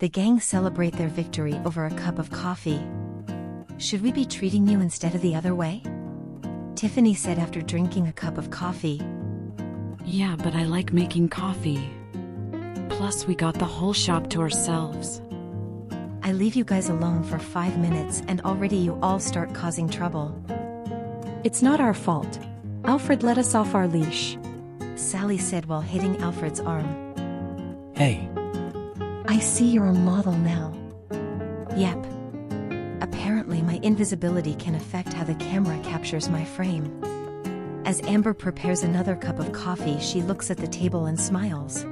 The gang celebrate their victory over a cup of coffee. Should we be treating you instead of the other way? Tiffany said after drinking a cup of coffee. Yeah, but I like making coffee. Plus, we got the whole shop to ourselves. I leave you guys alone for 5 minutes and already you all start causing trouble. It's not our fault. Alfred let us off our leash. Sally said while hitting Alfred's arm. Hey. I see you're a model now. Yep. Apparently my invisibility can affect how the camera captures my frame. As Amber prepares another cup of coffee, she looks at the table and smiles.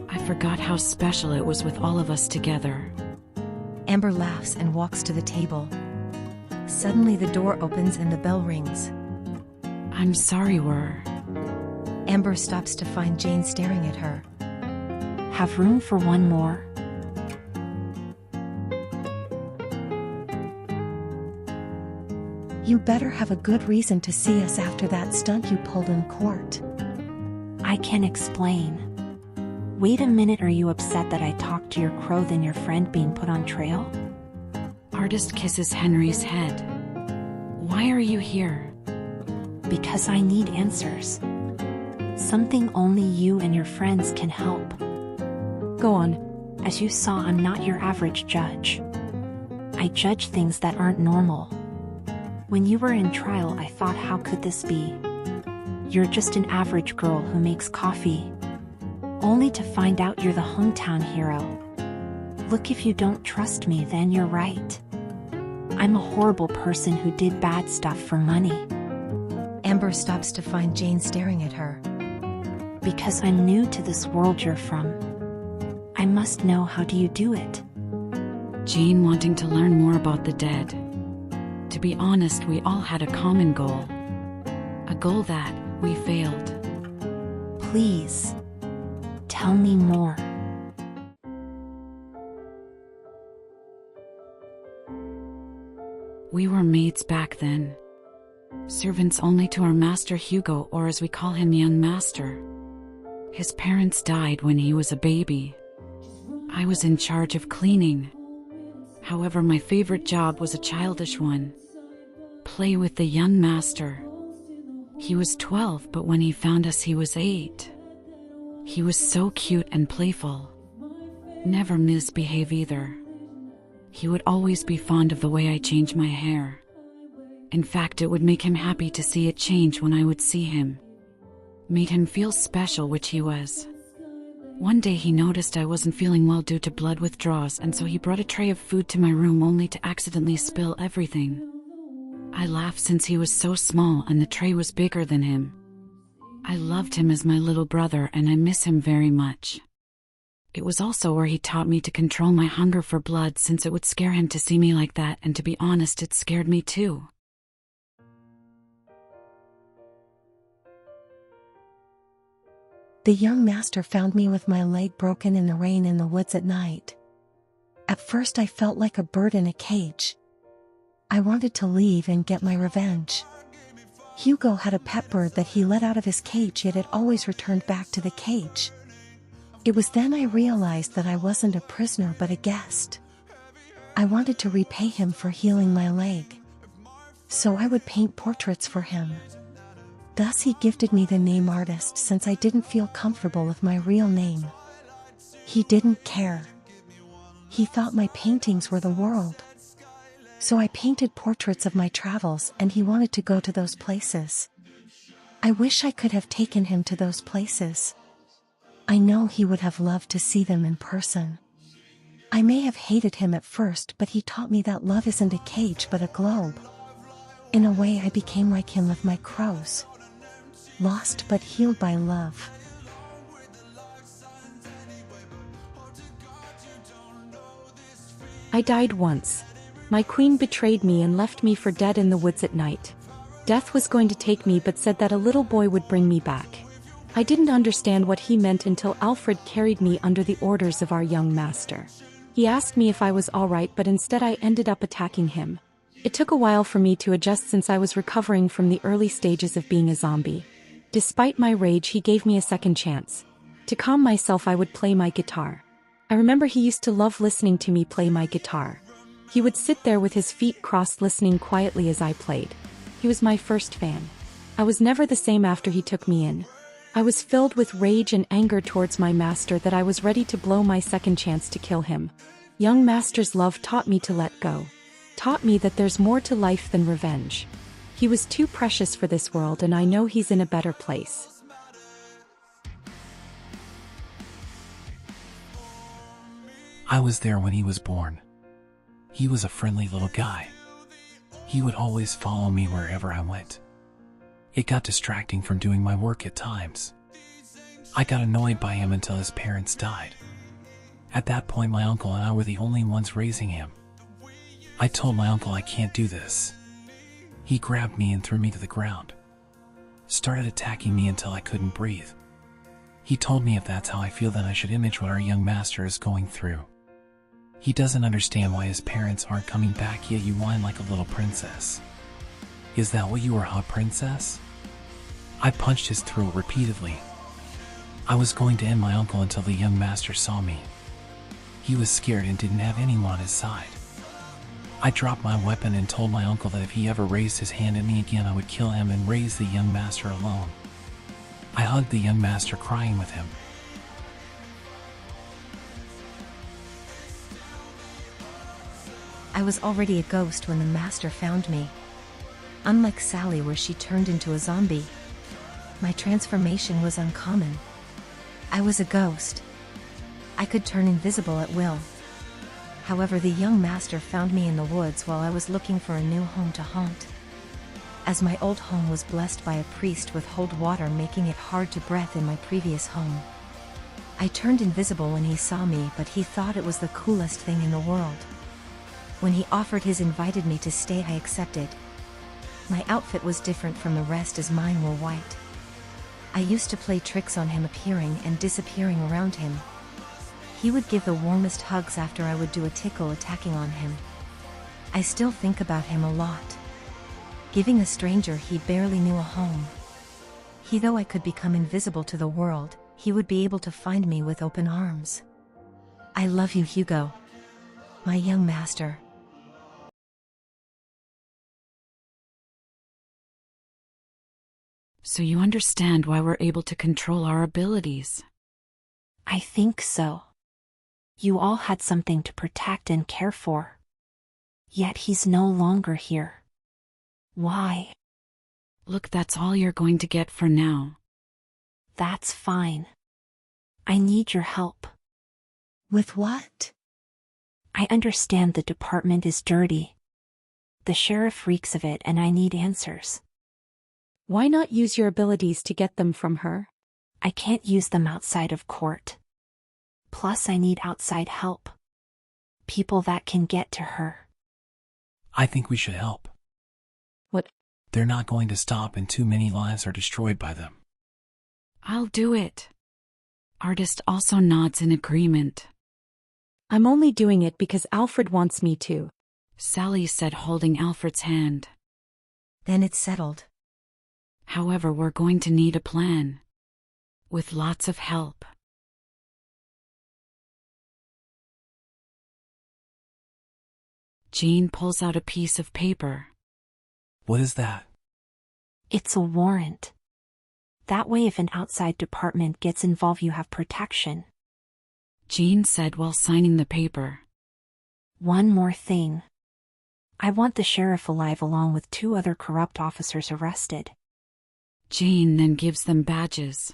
I forgot how special it was with all of us together. Amber laughs and walks to the table. Suddenly the door opens and the bell rings. I'm sorry, Amber stops to find Jane staring at her. Have room for one more? You better have a good reason to see us after that stunt you pulled in court. I can explain. Wait a minute, are you upset that I talked to your crow than your friend being put on trial? Artist kisses Henry's head. Why are you here? Because I need answers. Something only you and your friends can help. Go on. As you saw, I'm not your average judge. I judge things that aren't normal. When you were in trial, I thought, how could this be? You're just an average girl who makes coffee. Only to find out you're the hometown hero. Look, if you don't trust me, then you're right. I'm a horrible person who did bad stuff for money. Amber stops to find Jane staring at her. Because I'm new to this world you're from. I must know, how do you do it? Jane wanting to learn more about the dead. To be honest, we all had a common goal. A goal that we failed. Please, tell me more. We were maids back then. Servants only to our master Hugo, or as we call him, young master. His parents died when he was a baby. I was in charge of cleaning. However, my favorite job was a childish one. Play with the young master. He was 12, but when he found us he was 8. He was so cute and playful. Never misbehave either. He would always be fond of the way I changed my hair. In fact, it would make him happy to see it change when I would see him. Made him feel special, which he was. One day he noticed I wasn't feeling well due to blood withdrawals, and so he brought a tray of food to my room only to accidentally spill everything. I laughed since he was so small and the tray was bigger than him. I loved him as my little brother and I miss him very much. It was also where he taught me to control my hunger for blood, since it would scare him to see me like that, and to be honest, it scared me too. The young master found me with my leg broken in the rain in the woods at night. At first I felt like a bird in a cage. I wanted to leave and get my revenge. Hugo had a pet bird that he let out of his cage, yet it always returned back to the cage. It was then I realized that I wasn't a prisoner but a guest. I wanted to repay him for healing my leg. So I would paint portraits for him. Thus he gifted me the name artist, since I didn't feel comfortable with my real name. He didn't care. He thought my paintings were the world. So I painted portraits of my travels, and he wanted to go to those places. I wish I could have taken him to those places. I know he would have loved to see them in person. I may have hated him at first, but he taught me that love isn't a cage but a globe. In a way, I became like him with my crows. Lost but healed by love. I died once. My queen betrayed me and left me for dead in the woods at night. Death was going to take me but said that a little boy would bring me back. I didn't understand what he meant until Alfred carried me under the orders of our young master. He asked me if I was all right, but instead I ended up attacking him. It took a while for me to adjust since I was recovering from the early stages of being a zombie. Despite my rage, he gave me a second chance. To calm myself, I would play my guitar. I remember he used to love listening to me play my guitar. He would sit there with his feet crossed listening quietly as I played. He was my first fan. I was never the same after he took me in. I was filled with rage and anger towards my master that I was ready to blow my second chance to kill him. Young master's love taught me to let go. Taught me that there's more to life than revenge. He was too precious for this world, and I know he's in a better place. I was there when he was born. He was a friendly little guy. He would always follow me wherever I went. It got distracting from doing my work at times. I got annoyed by him until his parents died. At that point, my uncle and I were the only ones raising him. I told my uncle I can't do this. He grabbed me and threw me to the ground. Started attacking me until I couldn't breathe. He told me if that's how I feel, then I should image what our young master is going through. He doesn't understand why his parents aren't coming back, yet you whine like a little princess. Is that what you are, a princess? I punched his throat repeatedly. I was going to end my uncle until the young master saw me. He was scared and didn't have anyone on his side. I dropped my weapon and told my uncle that if he ever raised his hand at me again, I would kill him and raise the young master alone. I hugged the young master, crying with him. I was already a ghost when the master found me. Unlike Sally, where she turned into a zombie, my transformation was uncommon. I was a ghost. I could turn invisible at will. However, the young master found me in the woods while I was looking for a new home to haunt. As my old home was blessed by a priest with holy water, making it hard to breathe in my previous home. I turned invisible when he saw me, but he thought it was the coolest thing in the world. When he offered his invited me to stay, I accepted. My outfit was different from the rest, as mine were white. I used to play tricks on him, appearing and disappearing around him. He would give the warmest hugs after I would do a tickle attacking on him. I still think about him a lot. Giving a stranger he barely knew a home. Though I could become invisible to the world, he would be able to find me with open arms. I love you, Hugo. My young master. So you understand why we're able to control our abilities? I think so. You all had something to protect and care for. Yet he's no longer here. Why? Look, that's all you're going to get for now. That's fine. I need your help. With what? I understand the department is dirty. The sheriff reeks of it, and I need answers. Why not use your abilities to get them from her? I can't use them outside of court. Plus, I need outside help. People that can get to her. I think we should help. What? They're not going to stop, and too many lives are destroyed by them. I'll do it. Artist also nods in agreement. I'm only doing it because Alfred wants me to. Sally said, holding Alfred's hand. Then it's settled. However, we're going to need a plan. With lots of help. Jean pulls out a piece of paper. What is that? It's a warrant. That way, if an outside department gets involved, you have protection. Jean said while signing the paper. One more thing. I want the sheriff alive, along with 2 other corrupt officers arrested. Jean then gives them badges.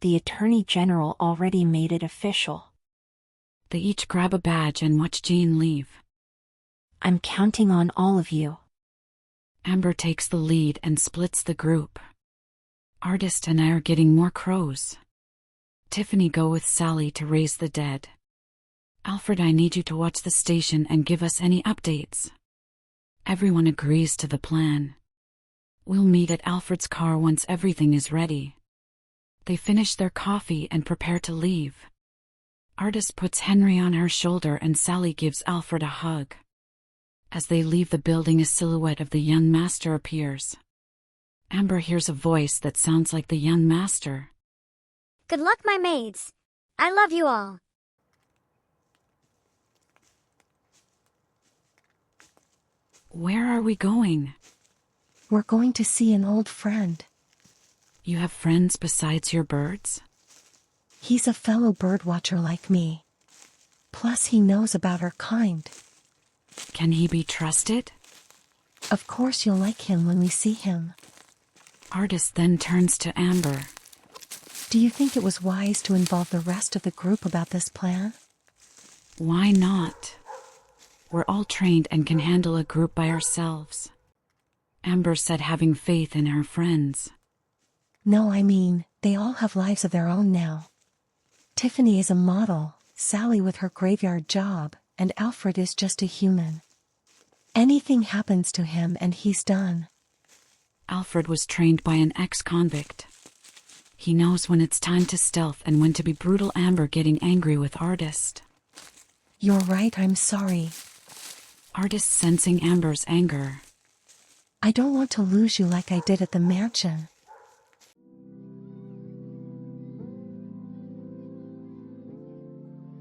The Attorney General already made it official. They each grab a badge and watch Jean leave. I'm counting on all of you. Amber takes the lead and splits the group. Artist and I are getting more crows. Tiffany go with Sally to raise the dead. Alfred, I need you to watch the station and give us any updates. Everyone agrees to the plan. We'll meet at Alfred's car once everything is ready. They finish their coffee and prepare to leave. Artist puts Henry on her shoulder and Sally gives Alfred a hug. As they leave the building, a silhouette of the young master appears. Amber hears a voice that sounds like the young master. Good luck, my maids. I love you all. Where are we going? We're going to see an old friend. You have friends besides your birds? He's a fellow birdwatcher like me. Plus he knows about our kind. Can he be trusted? Of course you'll like him when we see him. Artist then turns to Amber. Do you think it was wise to involve the rest of the group about this plan? Why not? We're all trained and can handle a group by ourselves. Amber said having faith in her friends. No, I mean, they all have lives of their own now. Tiffany is a model, Sally with her graveyard job, and Alfred is just a human. Anything happens to him and he's done. Alfred was trained by an ex-convict. He knows when it's time to stealth and when to be brutal. Amber getting angry with Artist. You're right, I'm sorry. Artist sensing Amber's anger. I don't want to lose you like I did at the mansion.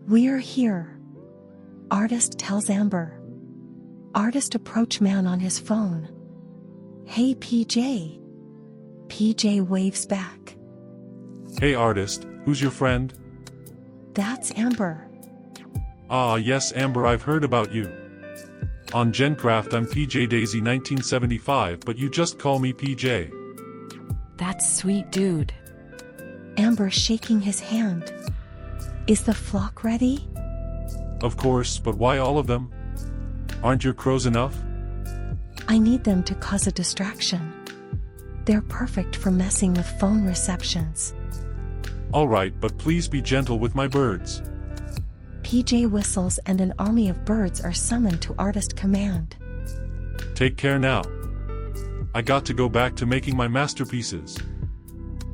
We're here. Artist tells Amber. Artist approach man on his phone. Hey PJ. PJ waves back. Hey Artist, who's your friend? That's Amber. Ah yes Amber, I've heard about you. On GenCraft I'm PJ Daisy 1975, but you just call me PJ. That's sweet, dude. Amber shaking his hand. Is the flock ready? Of course, but why all of them? Aren't your crows enough? I need them to cause a distraction. They're perfect for messing with phone receptions. Alright, but please be gentle with my birds. PJ whistles and an army of birds are summoned to Artist command. Take care now. I got to go back to making my masterpieces.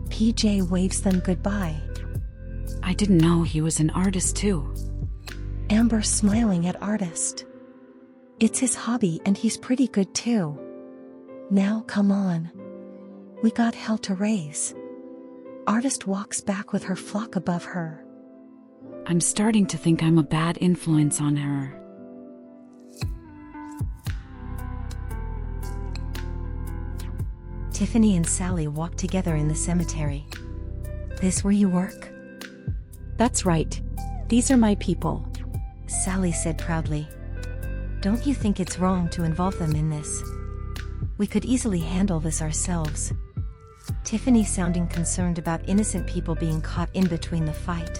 PJ waves them goodbye. I didn't know he was an artist too. Amber smiling at Artist. It's his hobby and he's pretty good too. Now come on. We got hell to raise. Artist walks back with her flock above her. I'm starting to think I'm a bad influence on her. Tiffany and Sally walk together in the cemetery. This where you work? That's right. These are my people. Sally said proudly. Don't you think it's wrong to involve them in this? We could easily handle this ourselves. Tiffany sounding concerned about innocent people being caught in between the fight.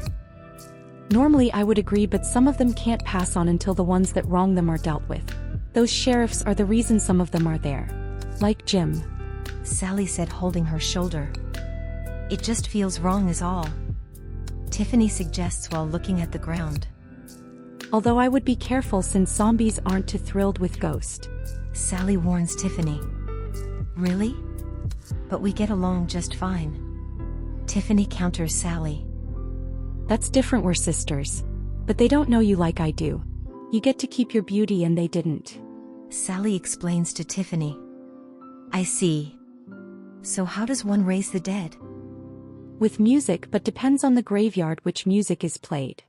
Normally I would agree, but some of them can't pass on until the ones that wrong them are dealt with. Those sheriffs are the reason some of them are there. Like Jim. Sally said, holding her shoulder. It just feels wrong is all. Tiffany suggests while looking at the ground. Although I would be careful since zombies aren't too thrilled with Ghost. Sally warns Tiffany. Really? But we get along just fine. Tiffany counters Sally. That's different, we're sisters. But they don't know you like I do. You get to keep your beauty and they didn't. Sally explains to Tiffany. I see. So how does one raise the dead? With music, but depends on the graveyard which music is played.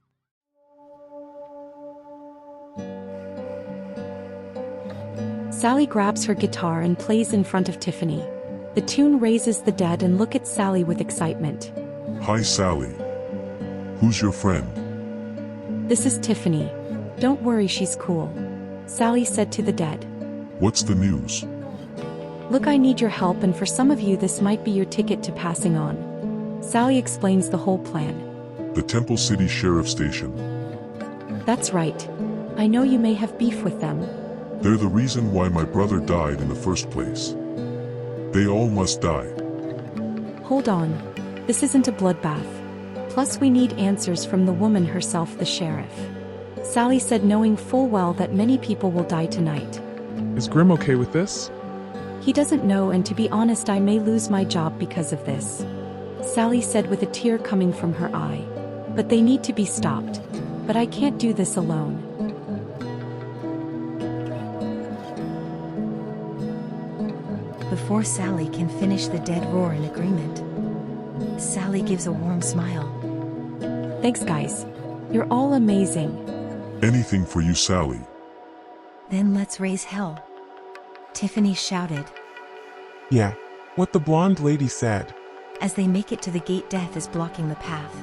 Sally grabs her guitar and plays in front of Tiffany. The tune raises the dead and look at Sally with excitement. Hi Sally. Who's your friend? This is Tiffany. Don't worry, she's cool. Sally said to the dead. What's the news? Look, I need your help, and for some of you this might be your ticket to passing on. Sally explains the whole plan. The Temple City Sheriff Station. That's right. I know you may have beef with them. They're the reason why my brother died in the first place. They all must die. Hold on. This isn't a bloodbath. Plus we need answers from the woman herself, the sheriff. Sally said, knowing full well that many people will die tonight. Is Grim okay with this? He doesn't know, and to be honest, I may lose my job because of this. Sally said with a tear coming from her eye. But they need to be stopped. But I can't do this alone. Before Sally can finish, the dead roar in agreement. Sally gives a warm smile. Thanks, guys. You're all amazing. Anything for you, Sally. Then let's raise hell. Tiffany shouted. Yeah, what the blonde lady said. As they make it to the gate, Death is blocking the path.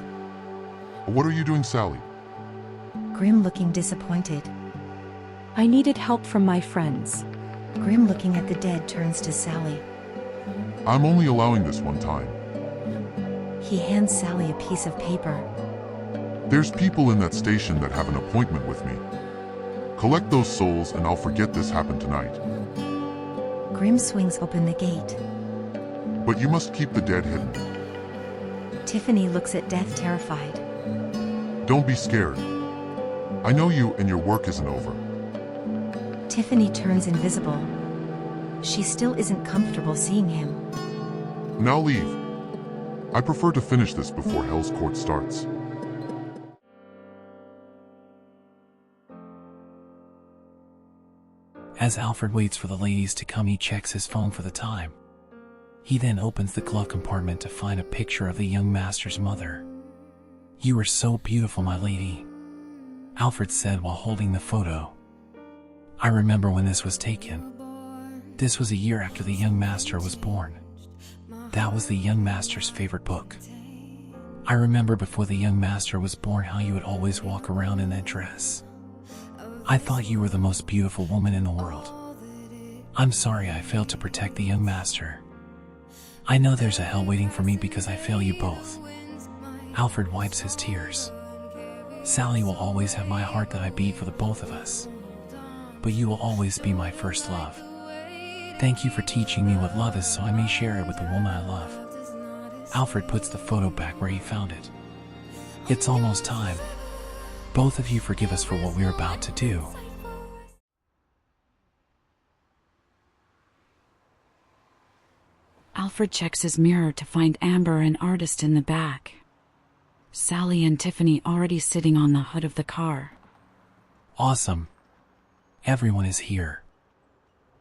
What are you doing, Sally? Grim looking disappointed. I needed help from my friends. Grim looking at the dead turns to Sally. I'm only allowing this one time. He hands Sally a piece of paper. There's people in that station that have an appointment with me. Collect those souls and I'll forget this happened tonight. Grim swings open the gate. But you must keep the dead hidden. Tiffany looks at Death terrified. Don't be scared. I know you and your work isn't over. Tiffany turns invisible. She still isn't comfortable seeing him. Now leave. I prefer to finish this before Hell's Court starts. As Alfred waits for the ladies to come, he checks his phone for the time. He then opens the glove compartment to find a picture of the young master's mother. "You are so beautiful, my lady," Alfred said while holding the photo. "I remember when this was taken. This was a year after the young master was born. That was the young master's favorite book. I remember before the young master was born how you would always walk around in that dress. I thought you were the most beautiful woman in the world. I'm sorry I failed to protect the young master. I know there's a hell waiting for me because I fail you both." Alfred wipes his tears. "Sally will always have my heart that I beat for the both of us. But you will always be my first love. Thank you for teaching me what love is so I may share it with the woman I love." Alfred puts the photo back where he found it. "It's almost time. Both of you forgive us for what we're about to do." Alfred checks his mirror to find Amber and Artist in the back. Sally and Tiffany already sitting on the hood of the car. "Awesome. Everyone is here."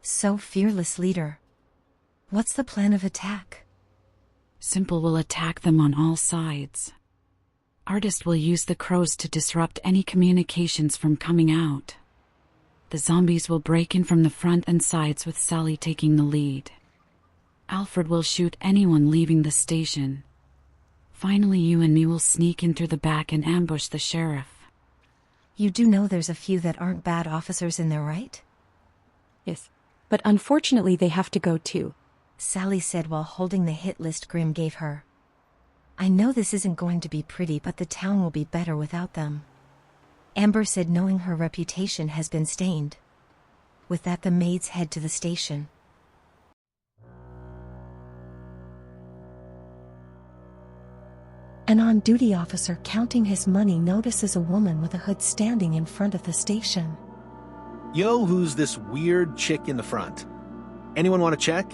So fearless leader. What's the plan of attack? Simple will attack them on all sides. Artist will use the crows to disrupt any communications from coming out. The zombies will break in from the front and sides with Sally taking the lead. Alfred will shoot anyone leaving the station. Finally, you and me will sneak in through the back and ambush the sheriff. You do know there's a few that aren't bad officers in there, right? Yes. But unfortunately they have to go too. Sally said while holding the hit list Grim gave her. I know this isn't going to be pretty, but the town will be better without them. Amber said, knowing her reputation has been stained. With that, the maids head to the station. An on-duty officer counting his money notices a woman with a hood standing in front of the station. Yo, who's this weird chick in the front? Anyone want to check?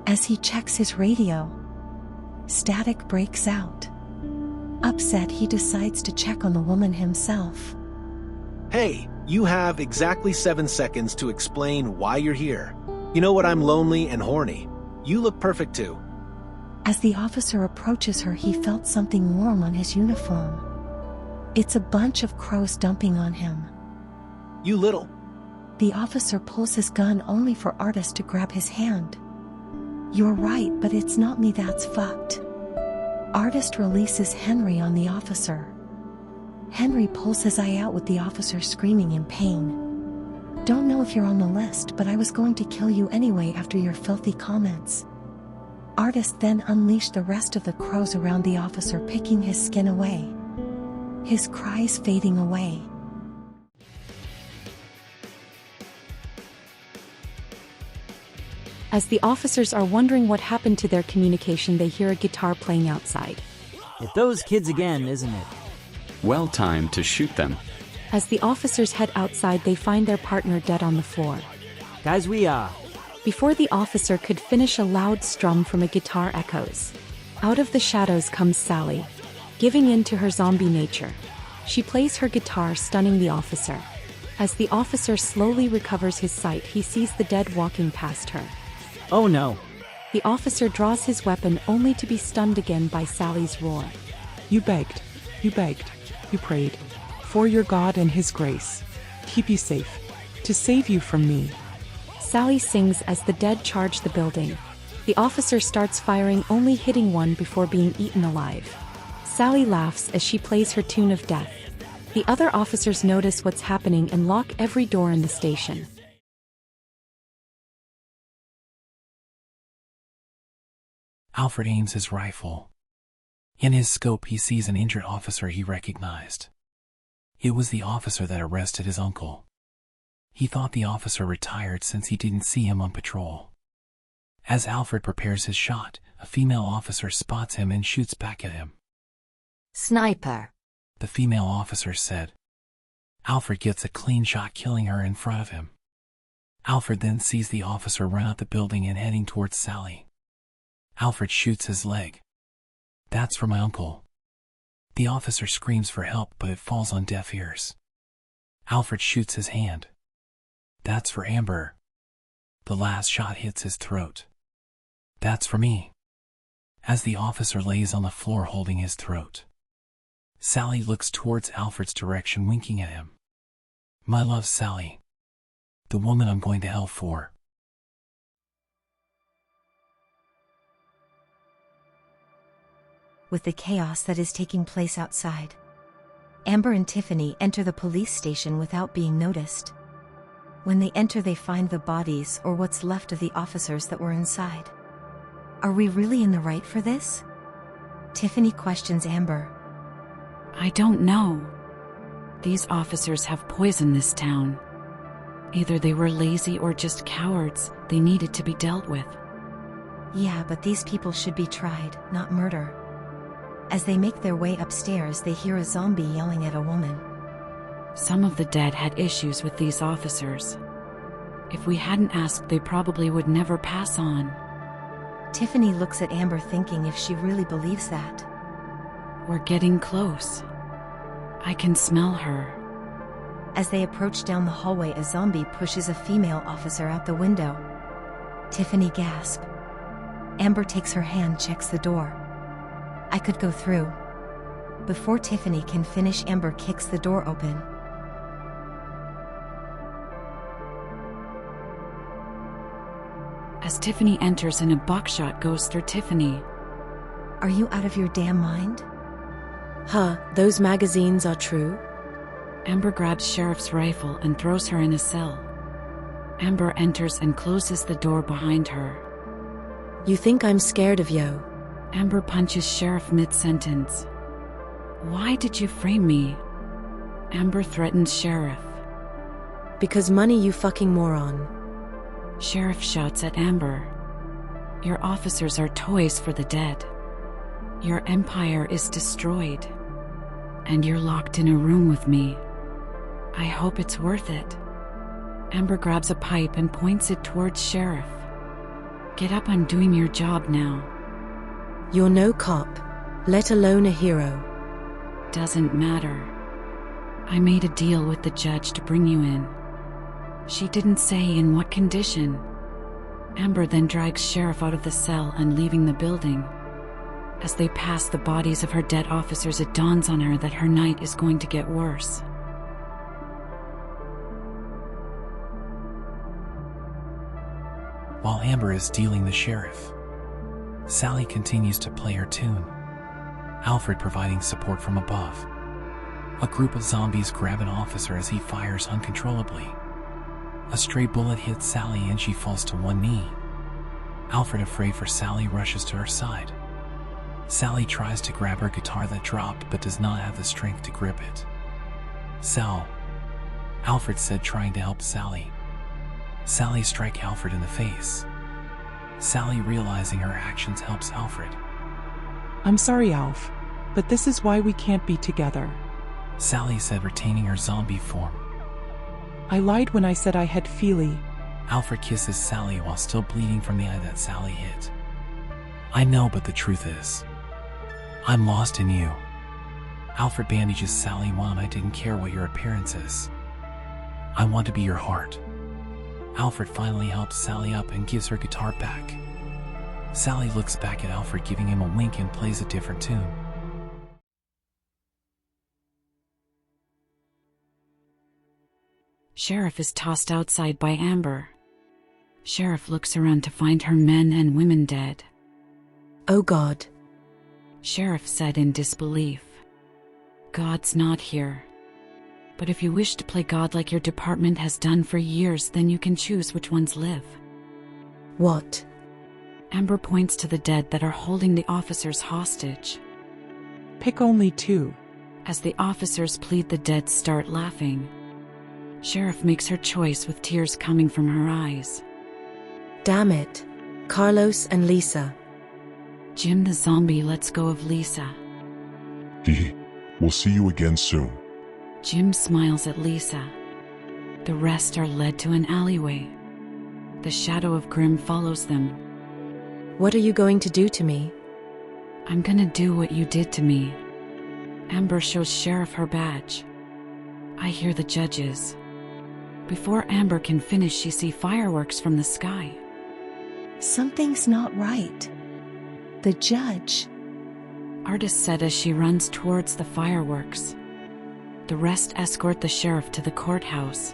As he checks his radio, static breaks out. Upset, he decides to check on the woman himself. Hey, you have exactly 7 seconds to explain why you're here. You know what, I'm lonely and horny. You look perfect too. As the officer approaches her, he felt something warm on his uniform. It's a bunch of crows dumping on him. You little. The officer pulls his gun only for Artist to grab his hand. You're right, but it's not me that's fucked. Artist releases Henry on the officer. Henry pulls his eye out with the officer screaming in pain. Don't know if you're on the list, but I was going to kill you anyway after your filthy comments. Artist then unleashed the rest of the crows around the officer, picking his skin away. His cries fading away. As the officers are wondering what happened to their communication, they hear a guitar playing outside. It's those kids again, isn't it? Well timed to shoot them. As the officers head outside, they find their partner dead on the floor. Guys, Before the officer could finish, a loud strum from a guitar echoes. Out of the shadows comes Sally, giving in to her zombie nature. She plays her guitar, stunning the officer. As the officer slowly recovers his sight, he sees the dead walking past her. Oh no. The officer draws his weapon only to be stunned again by Sally's roar. You begged, you prayed, for your God and His grace. Keep you safe, to save you from me. Sally sings as the dead charge the building. The officer starts firing, only hitting one before being eaten alive. Sally laughs as she plays her tune of death. The other officers notice what's happening and lock every door in the station. Alfred aims his rifle. In his scope, he sees an injured officer he recognized. It was the officer that arrested his uncle. He thought the officer retired since he didn't see him on patrol. As Alfred prepares his shot, a female officer spots him and shoots back at him. Sniper, the female officer said. Alfred gets a clean shot, killing her in front of him. Alfred then sees the officer run out the building and heading towards Sally. Alfred shoots his leg. That's for my uncle. The officer screams for help, but it falls on deaf ears. Alfred shoots his hand. That's for Amber. The last shot hits his throat. That's for me. As the officer lays on the floor holding his throat, Sally looks towards Alfred's direction, winking at him. My love, Sally. The woman I'm going to hell for. With the chaos that is taking place outside, Amber and Tiffany enter the police station without being noticed. When they enter, they find the bodies, or what's left of the officers that were inside. Are we really in the right for this? Tiffany questions Amber. I don't know. These officers have poisoned this town. Either they were lazy or just cowards. They needed to be dealt with. Yeah, but these people should be tried, not murder. As they make their way upstairs, they hear a zombie yelling at a woman. Some of the dead had issues with these officers. If we hadn't asked, they probably would never pass on. Tiffany looks at Amber, thinking if she really believes that. We're getting close. I can smell her. As they approach down the hallway, a zombie pushes a female officer out the window. Tiffany gasps. Amber takes her hand, checks the door. I could go through. Before Tiffany can finish, Amber kicks the door open. As Tiffany enters and a buckshot goes through Tiffany. Are you out of your damn mind? Huh, those magazines are true? Amber grabs Sheriff's rifle and throws her in a cell. Amber enters and closes the door behind her. You think I'm scared of you? Amber punches Sheriff mid-sentence. Why did you frame me? Amber threatens Sheriff. Because money, you fucking moron. Sheriff shouts at Amber. Your officers are toys for the dead. Your empire is destroyed. And you're locked in a room with me. I hope it's worth it. Amber grabs a pipe and points it towards Sheriff. Get up, I'm doing your job now. You're no cop, let alone a hero. Doesn't matter. I made a deal with the judge to bring you in. She didn't say in what condition. Amber then drags Sheriff out of the cell and leaving the building. As they pass the bodies of her dead officers, it dawns on her that her night is going to get worse. While Amber is dealing the sheriff, Sally continues to play her tune, Alfred providing support from above. A group of zombies grab an officer as he fires uncontrollably. A stray bullet hits Sally and she falls to one knee. Alfred, afraid for Sally, rushes to her side. Sally tries to grab her guitar that dropped but does not have the strength to grip it. Sal, Alfred said, trying to help Sally. Sally strikes Alfred in the face. Sally, realizing her actions, helps Alfred. I'm sorry, Alf, but this is why we can't be together. Sally said, retaining her zombie form. I lied when I said I had Feely. Alfred kisses Sally while still bleeding from the eye that Sally hit. I know, but the truth is, I'm lost in you. Alfred bandages Sally. Mom, I didn't care what your appearance is. I want to be your heart. Alfred finally helps Sally up and gives her guitar back. Sally looks back at Alfred, giving him a wink, and plays a different tune. Sheriff is tossed outside by Amber. Sheriff looks around to find her men and women dead. Oh God. Sheriff said in disbelief. God's not here. But if you wish to play God like your department has done for years, then you can choose which ones live. What? Amber points to the dead that are holding the officers hostage. Pick only 2. As the officers plead, the dead start laughing. Sheriff makes her choice with tears coming from her eyes. Damn it. Carlos and Lisa. Jim the zombie lets go of Lisa. We'll see you again soon. Jim smiles at Lisa. The rest are led to an alleyway. The shadow of Grim follows them. What are you going to do to me? I'm gonna do what you did to me. Amber shows Sheriff her badge. I hear the judges. Before Amber can finish, she sees fireworks from the sky. Something's not right. The judge. Artist said as she runs towards the fireworks. The rest escort the sheriff to the courthouse.